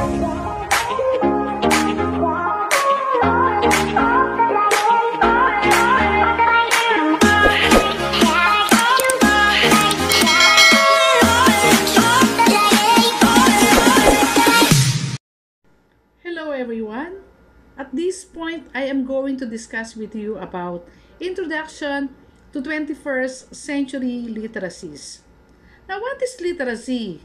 Hello everyone! At this point, I am going to discuss with you about Introduction to 21st Century Literacies. Now, what is literacy?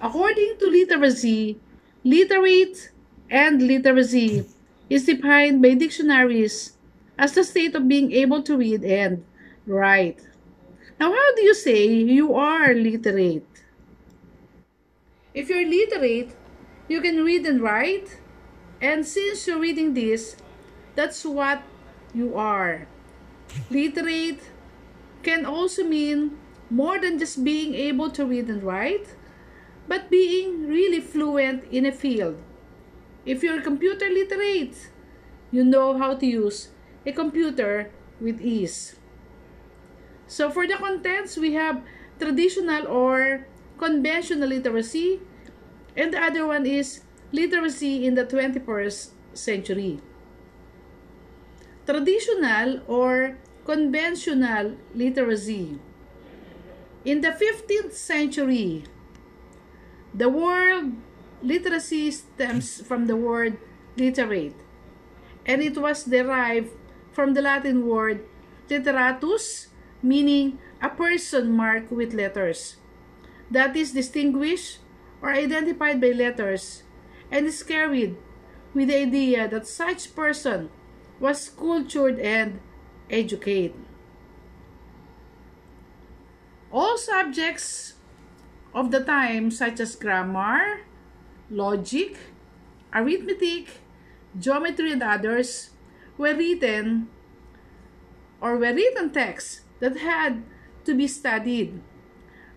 According to literacy, literate and literacy is defined by dictionaries as the state of being able to read and write. Now, how do you say you are literate? If you're literate, you can read and write, and since you're reading this, that's what you are. Literate can also mean more than just being able to read and write, but being really fluent in a field. If you're computer literate, you know how to use a computer with ease. So for the contents, we have traditional or conventional literacy, and the other one is literacy in the 21st century. Traditional or conventional literacy. In the 15th century, the word literacy stems from the word literate, and it was derived from the Latin word literatus, meaning a person marked with letters, that is distinguished or identified by letters, and is carried with the idea that such person was cultured and educated. All subjects of the time, such as grammar, logic, arithmetic, geometry, and others, were written texts that had to be studied.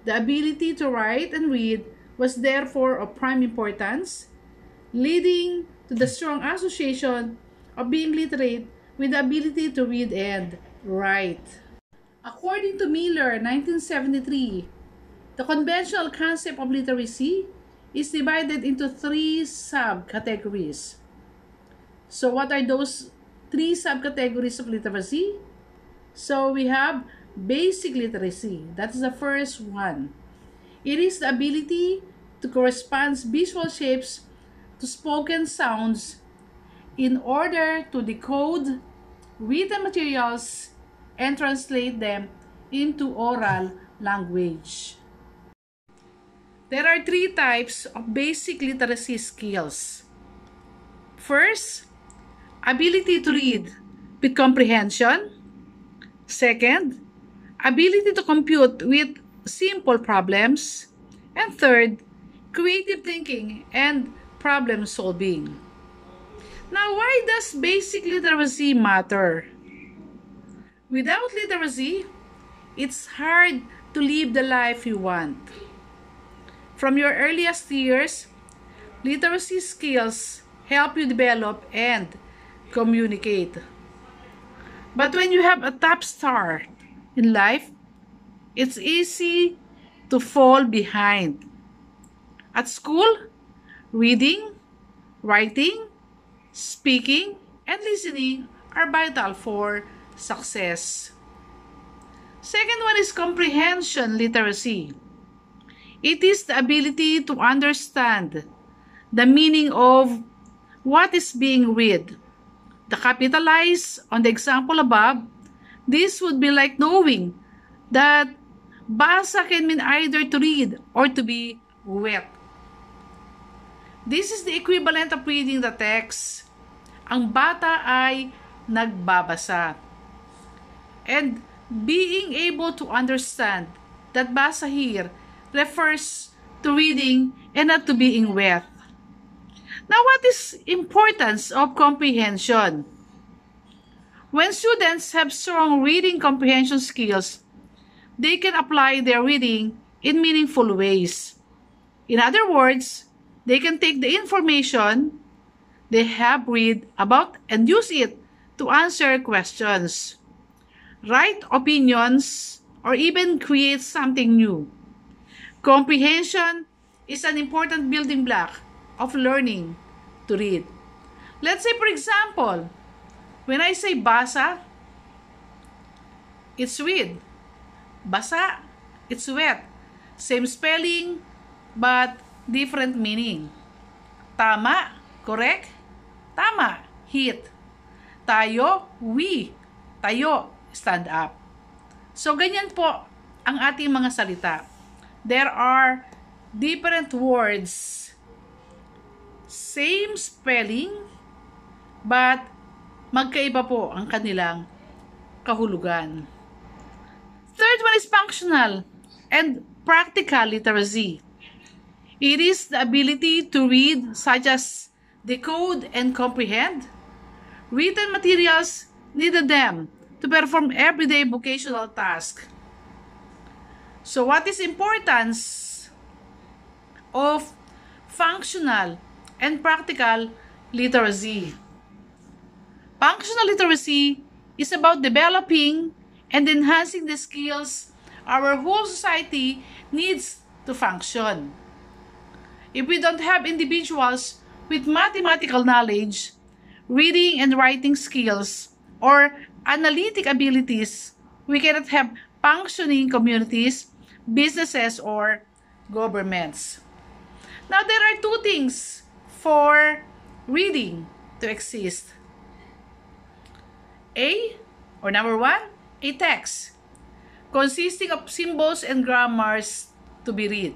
The ability to write and read was therefore of prime importance, leading to the strong association of being literate with the ability to read and write. According to Miller, 1973, the conventional concept of literacy is divided into three subcategories. So what are those three subcategories of literacy? So we have basic literacy. That is the first one. It is the ability to correspond visual shapes to spoken sounds in order to decode written materials and translate them into oral language. There are three types of basic literacy skills. First, ability to read with comprehension. Second, ability to compute with simple problems. And third, creative thinking and problem solving. Now, why does basic literacy matter? Without literacy, it's hard to live the life you want. From your earliest years, literacy skills help you develop and communicate. But when you have a top start in life, it's easy to fall behind. At school, reading, writing, speaking, and listening are vital for success. Second one is comprehension literacy. It is the ability to understand the meaning of what is being read. To capitalize on the example above, this would be like knowing that basa can mean either to read or to be wet. This is the equivalent of reading the text. Ang bata ay nagbabasa. And being able to understand that basa here refers to reading and not to being wet. Now, what is importance of comprehension? When students have strong reading comprehension skills, they can apply their reading in meaningful ways. In other words, they can take the information they have read about and use it to answer questions, write opinions, or even create something new. Comprehension is an important building block of learning to read. Let's say, for example, when I say basa, it's read. Basa, it's wet. Same spelling, but different meaning. Tama, correct? Tama, hit. Tayo, we. Tayo, stand up. So, ganyan po ang ating mga salita. There are different words. Same spelling, but magkaiba po ang kanilang kahulugan. Third one is functional and practical literacy. It is the ability to read, such as decode and comprehend, written materials needed them to perform everyday vocational tasks. So what is importance of functional and practical literacy? Functional literacy is about developing and enhancing the skills our whole society needs to function. If we don't have individuals with mathematical knowledge, reading and writing skills, or analytic abilities, we cannot have functioning communities, businesses, or governments. Now, there are two things for reading to exist. Number one, a text consisting of symbols and grammars to be read.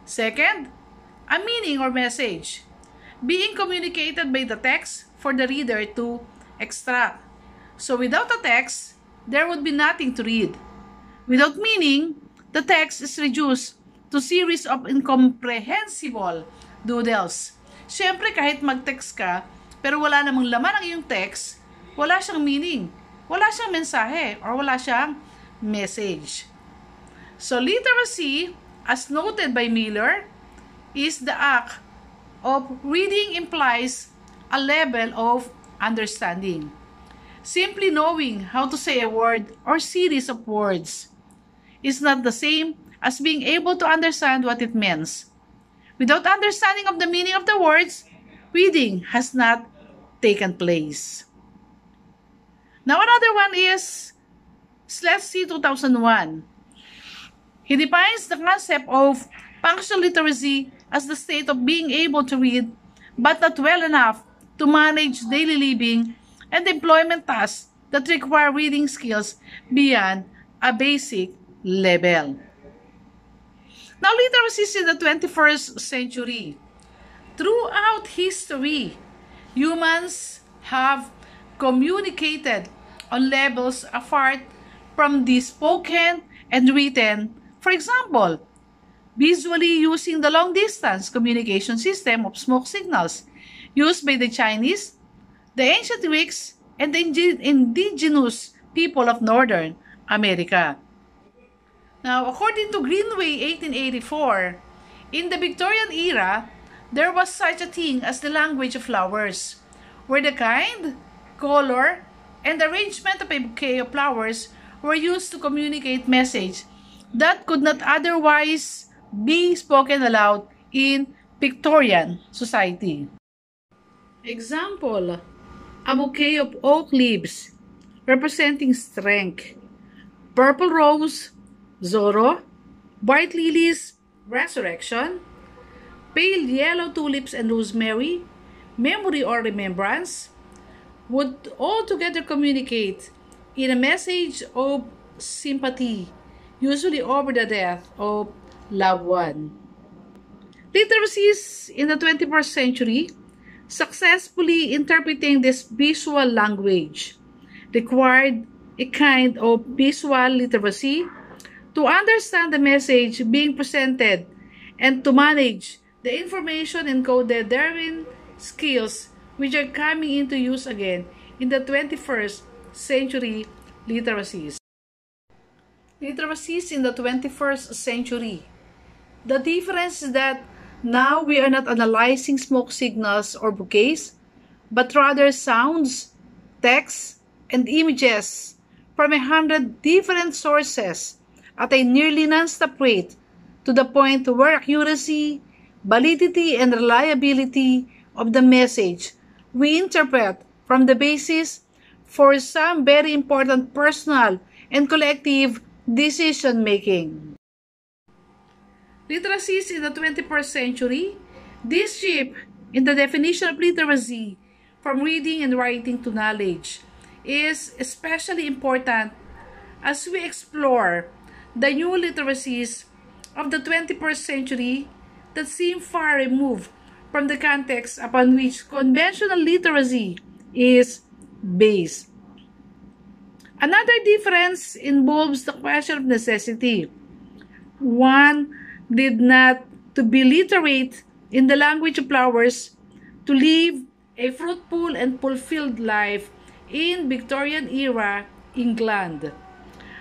Second, a meaning or message being communicated by the text for the reader to extract. So without a text, there would be nothing to read. Without meaning, the text is reduced to series of incomprehensible doodles. Siyempre, kahit mag-text ka, pero wala namang laman ang iyong text, wala siyang meaning, wala siyang mensahe, or wala siyang message. So literacy, as noted by Miller, is the act of reading implies a level of understanding. Simply knowing how to say a word or series of words is not the same as being able to understand what it means. Without understanding of the meaning of the words, reading has not taken place. Now another one is Schlesky 2001. He defines the concept of functional literacy as the state of being able to read but not well enough to manage daily living and employment tasks that require reading skills beyond a basic level. Now, literacy is in the 21st century. Throughout history, humans have communicated on levels apart from the spoken and written. For example, visually using the long-distance communication system of smoke signals used by the Chinese, the ancient Greeks, and the indigenous people of Northern America. Now, according to Greenway 1884, in the Victorian era, there was such a thing as the language of flowers, where the kind, color, and arrangement of a bouquet of flowers were used to communicate message that could not otherwise be spoken aloud in Victorian society. Example, a bouquet of oak leaves representing strength, purple rose, Zorro, white lilies, resurrection, pale yellow tulips and rosemary, memory or remembrance, would all together communicate in a message of sympathy, usually over the death of loved one. Literacies in the 21st century successfully interpreting this visual language required a kind of visual literacy to understand the message being presented and to manage the information encoded therein, skills which are coming into use again in the 21st century literacies. Literacies in the 21st century. The difference is that now we are not analyzing smoke signals or bouquets, but rather sounds, texts, and images from 100 different sources at a nearly non-stop rate, to the point where accuracy, validity and reliability of the message we interpret from the basis for some very important personal and collective decision-making. Literacies in the 21st century, this shift in the definition of literacy from reading and writing to knowledge is especially important as we explore the new literacies of the 21st century that seem far removed from the context upon which conventional literacy is based. Another difference involves the question of necessity. One did not to be literate in the language of flowers to live a fruitful and fulfilled life in Victorian era England,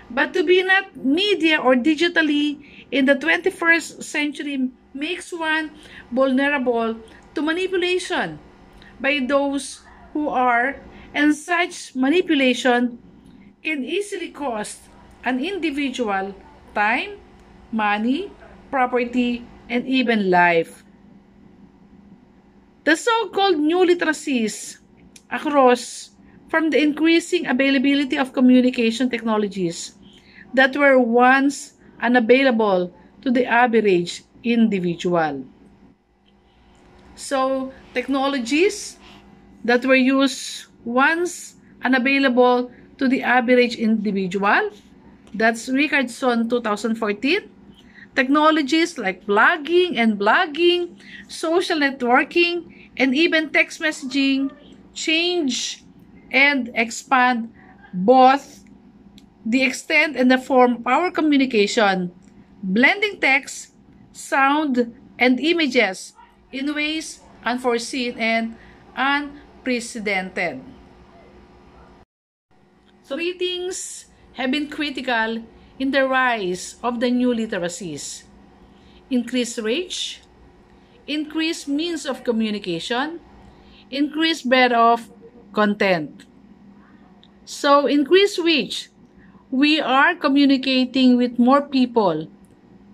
but to be not media or digitally in the 21st century makes one vulnerable to manipulation by those who are, and such manipulation can easily cost an individual time, money, property, and even life. The so-called new literacies across from the increasing availability of communication technologies that were once unavailable to the average individual. So, technologies that were used once unavailable to the average individual, that's Richardson 2014. Technologies like blogging, social networking, and even text messaging change and expand both the extent and the form of our communication, blending text, sound, and images in ways unforeseen and unprecedented. Three things have been critical in the rise of the new literacies: increased reach, increased means of communication, increased breadth of content. So, increased reach, we are communicating with more people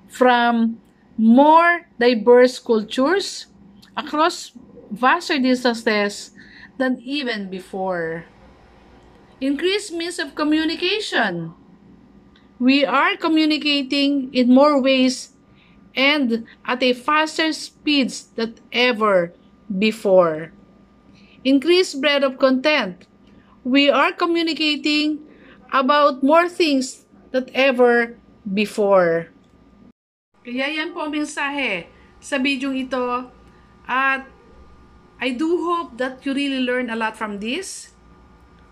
from more diverse cultures across vaster distances than even before. Increased means of communication, we are communicating in more ways and at a faster speeds than ever before. Increased breadth of content, we are communicating about more things than ever before. Kaya yan po ang mensahe sa video ito, at I do hope that you really learn a lot from this.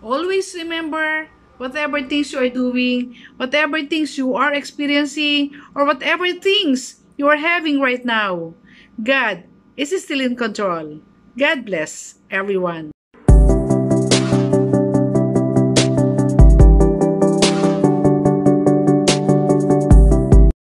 Always remember, whatever things you are doing, whatever things you are experiencing, or whatever things you are having right now, God is still in control. God bless everyone.